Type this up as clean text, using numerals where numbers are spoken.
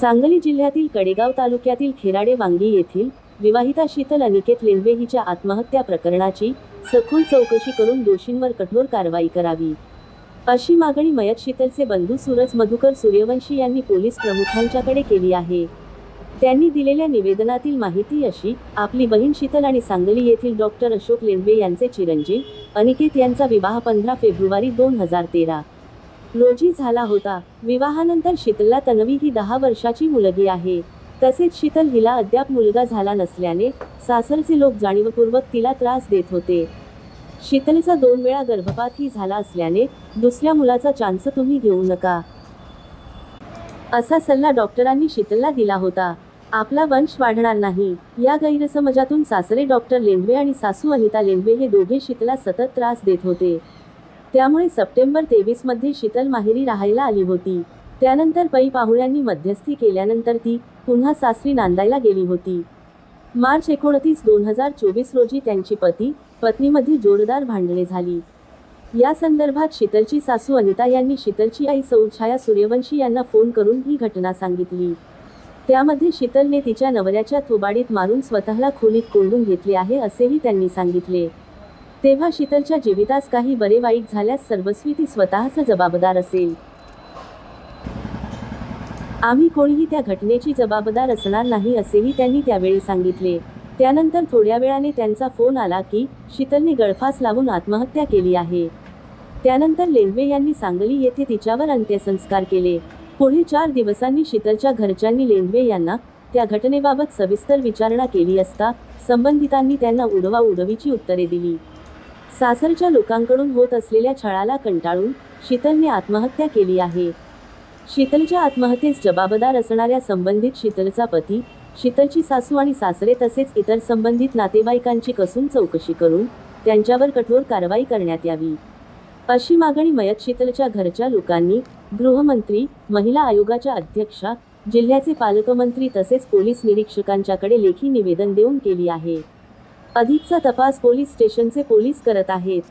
सांगली जिल्ह्यातील कडेगाव तालुक्यातील खेराडे वांगी येथील विवाहिता शीतल अनिकेत लेंडवे हिच्या आत्महत्या प्रकरणाची सखोल चौकशी करून दोषींवर कठोर कारवाई करावी, अशी मागणी मयत शीतलचे बंधू सूरज मधुकर सूर्यवंशी यांनी पोलीस प्रमुखांच्याकडे केली आहे। त्यांनी दिलेल्या निवेदनातील माहिती अशी: आपली बहीण शीतल आणि सांगली येथील डॉक्टर अशोक लेंडवे यांचे चिरंजीव अनिकेत यांचा विवाह 15 फेब्रुवारी 2013 रोजी झाला होता। विवाहानंतर शीतलला तन्वी ही 10 वर्षाची मुलगी आहे। तसेच शीतल हिला अद्याप मुलगा झाला नसल्याने सासरचे लोक जाणीवपूर्वक तिला त्रास देत होते। शीतलचा 2 वेळा गर्भपातही झाला असल्याने दुसऱ्या मुलाचा चान्स तुम्ही घेऊ नका, असा सल्ला डॉक्टरांनी शीतलला दिला होता। आपला वंश वाढणार नाही, या गैरसमजातून सासरे डॉक्टर लेंडवे आणि सासू अनिता लेंडवे हे दोघे शीतलला सतत त्रास देत होते। त्यामुळे सप्टेंबर 23 मध्ये शीतल माहेरी राहायला आली होती। त्यानंतर पै पाहुण्यांनी मध्यस्थी केल्यानंतर ती पुन्हा सासरी नांदायला गेली होती। मार्च 29, 2024 रोजी त्यांची पत्नीमध्ये जोरदार भांडणे झाली। या संदर्भात शीतलची सासू अनिता यांनी शीतलची आई सौ छाया सूर्यवंशी यांना फोन करून ही घटना सांगितली। त्यामध्ये शीतलने तिच्या नवऱ्याच्या थोबाडीत मारून स्वतःला खोलीत कोंडून घेतले आहे, असेही त्यांनी सांगितले। तेव्हा शीतलच्या जीवितास काही बरे वाईट झाल्यास सर्वस्वी ती स्वतःच जबाबदार असेल। आम्ही कोणीही त्या घटनेची जबाबदार असणार नाही, असेही त्यांनी त्यावेळी सांगितले। त्यानंतर थोड्या वेळाने त्यांचा फोन आला की शीतलने गळफास लावून आत्महत्या केली आहे। त्यानंतर लेंडवे यांनी सांगली येथे तिच्यावर अंत्यसंस्कार केले। पुढे 4 दिवसांनी शीतलच्या घरच्यांनी लेंडवे यांना त्या घटनेबाबत सविस्तर विचारणा केली असता संबंधितांनी त्यांना उडवाउडवीची उत्तरे दिली। सासरच्या लोकांकडून होत असलेल्या छळाला कंटाळून शीतलने आत्महत्या केली आहे। शीतलच्या आत्महत्येस जबाबदार असणाऱ्या संबंधित शीतलचा पती, शीतलची सासू आणि सासरे तसेच इतर संबंधित नातेवाईकांची कसून चौकशी करून त्यांच्यावर कठोर कारवाई करण्यात यावी, अशी मागणी मयत शीतलच्या घरच्या लोकांनी गृहमंत्री, महिला आयोगाच्या अध्यक्षा, जिल्ह्याचे पालकमंत्री तसेच पोलीस निरीक्षकांच्याकडे लेखी निवेदन देऊन केली आहे। अधिकचा तपास पोलीस स्टेशनचे पोलीस करत आहेत।